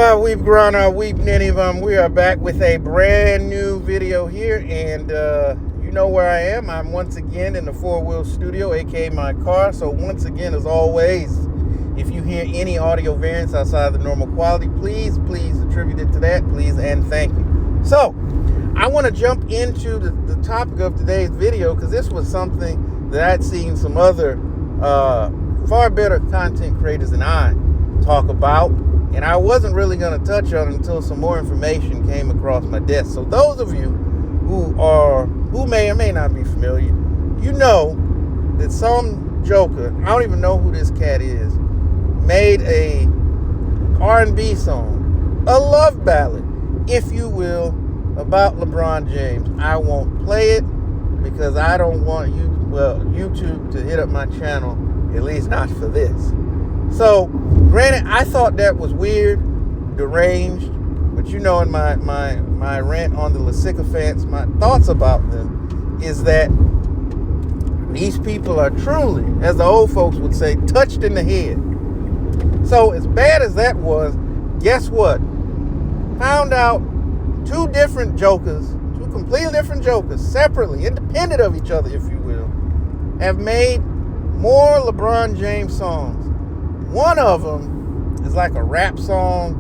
Well, we've grown our weep, many of them. We are back with a brand new video here, and you know where I am. I'm once again in the four-wheel studio, aka my car. So once again, as always, if you hear any audio variance outside the normal quality, please attribute it to that, please and thank you. So I want to jump into the topic of today's video because this was something that I'd seen some other far better content creators than I talk about. And I wasn't really going to touch on it until some more information came across my desk. So those of you who may or may not be familiar, you know that some joker, I don't even know who this cat is, made a R&B song, a love ballad, if you will, about LeBron James. I won't play it because I don't want YouTube to hit up my channel, at least not for this. So, granted, I thought that was weird, deranged, but you know, in my rant on the sycophants, my thoughts about them is that these people are truly, as the old folks would say, touched in the head. So, as bad as that was, guess what? Found out two completely different jokers, separately, independent of each other, if you will, have made more LeBron James songs. One of them is like a rap song.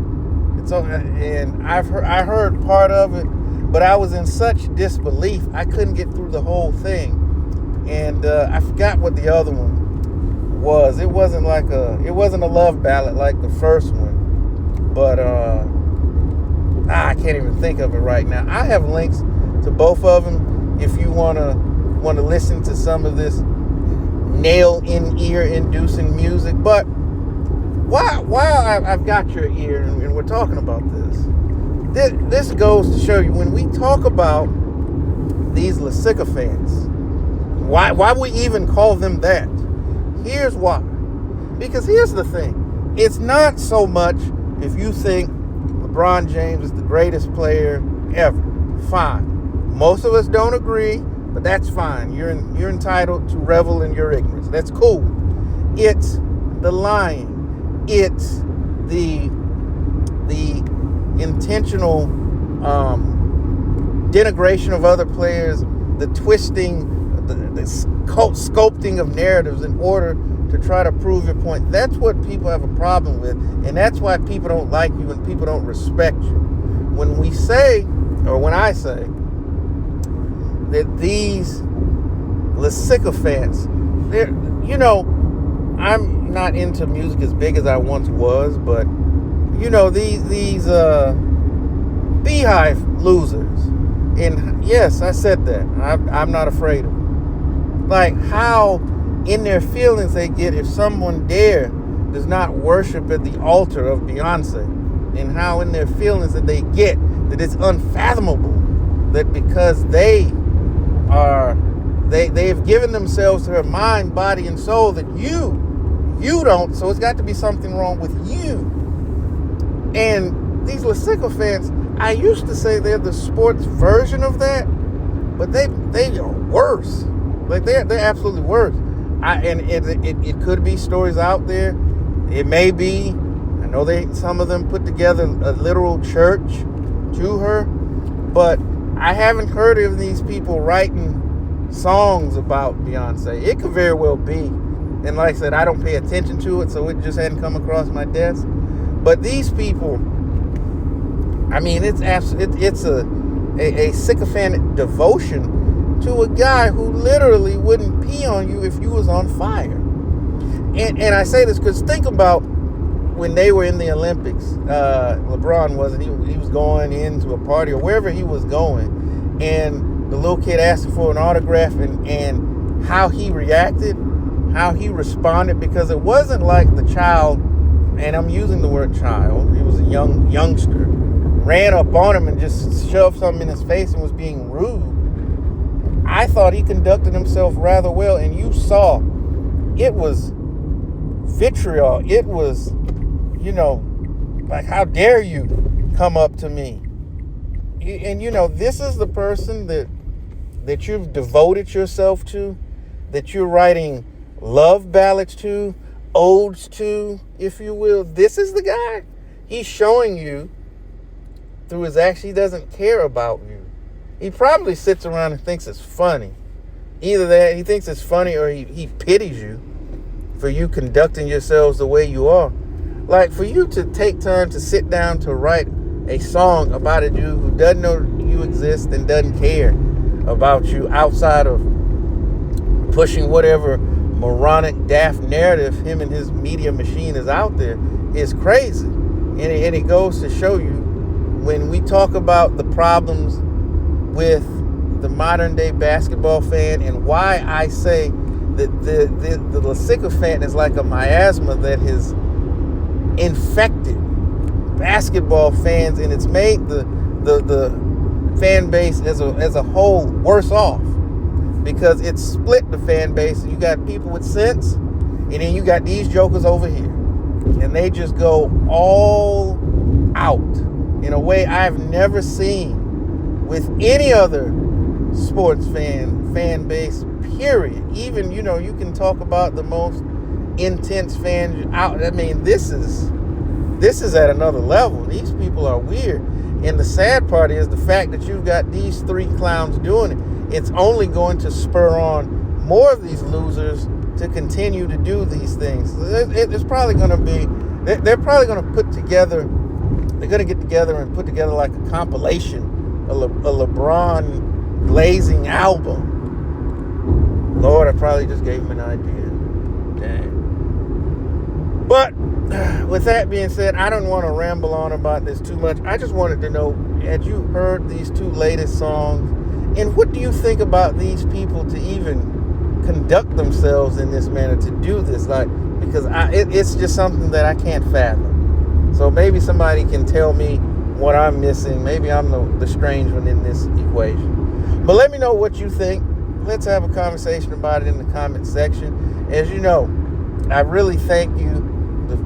And I heard part of it, but I was in such disbelief I couldn't get through the whole thing. And I forgot what the other one was. It wasn't a love ballad like the first one, but I can't even think of it right now. I have links to both of them if you want to listen to some of this nail in ear inducing music. But while I've got your ear and we're talking about this goes to show you, when we talk about these sycophants, why we even call them that. Here's why. Because here's the thing. It's not so much if you think LeBron James is the greatest player ever. Fine. Most of us don't agree, but that's fine. You're entitled to revel in your ignorance. That's cool. It's the lying. It's the intentional denigration of other players, the twisting, the sculpting of narratives in order to try to prove your point. That's what people have a problem with, and that's why people don't like you and people don't respect you. When I say that these sycophants, I'm not into music as big as I once was, but these beehive losers, and yes, I said that. I'm not afraid of them. Like how in their feelings they get if someone does not worship at the altar of Beyonce, and how in their feelings that they get that it's unfathomable that because they've given themselves to her mind, body, and soul that you don't, so it's got to be something wrong with you. And these sycophants, I used to say they're the sports version of that, but they are worse. Like they're absolutely worse. It could be stories out there. It may be. I know some of them put together a literal church to her, but I haven't heard of these people writing songs about Beyonce. It could very well be. And like I said, I don't pay attention to it, so it just hadn't come across my desk. But these people, I mean, it's a sycophantic devotion to a guy who literally wouldn't pee on you if you was on fire. And I say this because think about when they were in the Olympics. LeBron wasn't. He was going into a party or wherever he was going, and the little kid asked him for an autograph, and how he reacted, how he responded, because it wasn't like the child, and I'm using the word child, he was a youngster, ran up on him and just shoved something in his face and was being rude. I thought he conducted himself rather well, and you saw it was vitriol. It was, like, how dare you come up to me? And this is the person that you've devoted yourself to, that you're writing love ballads to, odes to, if you will. This is the guy. He's showing you through his actions he doesn't care about you. He probably sits around and thinks it's funny. Either that, he thinks it's funny, or he pities you for you conducting yourselves the way you are. Like, for you to take time to sit down to write a song about a dude who doesn't know you exist and doesn't care about you outside of pushing whatever moronic, daft narrative him and his media machine is out there is crazy. And it goes to show you, when we talk about the problems with the modern day basketball fan, and why I say that the sycophant is like a miasma that has infected basketball fans, and it's made the fan base as a whole worse off, because it's split the fan base. You got people with sense, and then you got these jokers over here, and they just go all out in a way I've never seen with any other sports fan base, period. Even, you can talk about the most intense fans out. I mean, this is at another level. These people are weird. And the sad part is the fact that you've got these three clowns doing it. It's only going to spur on more of these losers to continue to do these things. It's probably going to be, they're probably going to put together, they're going to get together and put together like a compilation, a LeBron glazing album. Lord, I probably just gave him an idea. Dang. But with that being said, I don't want to ramble on about this too much. I just wanted to know, had you heard these two latest songs? And what do you think about these people to even conduct themselves in this manner, to do this? Like, because it's just something that I can't fathom. So maybe somebody can tell me what I'm missing. Maybe I'm the strange one in this equation. But let me know what you think. Let's have a conversation about it in the comment section. As you know, I really thank you,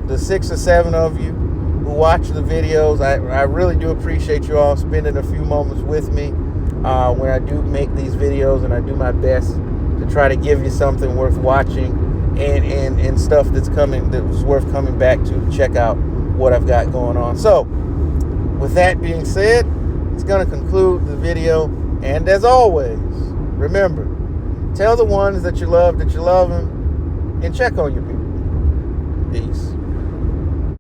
the 6 or 7 of you who watch the videos. I really do appreciate you all spending a few moments with me when I do make these videos, and I do my best to try to give you something worth watching and stuff that's worth coming back to check out what I've got going on. So with that being said, it's going to conclude the video. And as always, remember, tell the ones that you love them, and check on your people. Peace.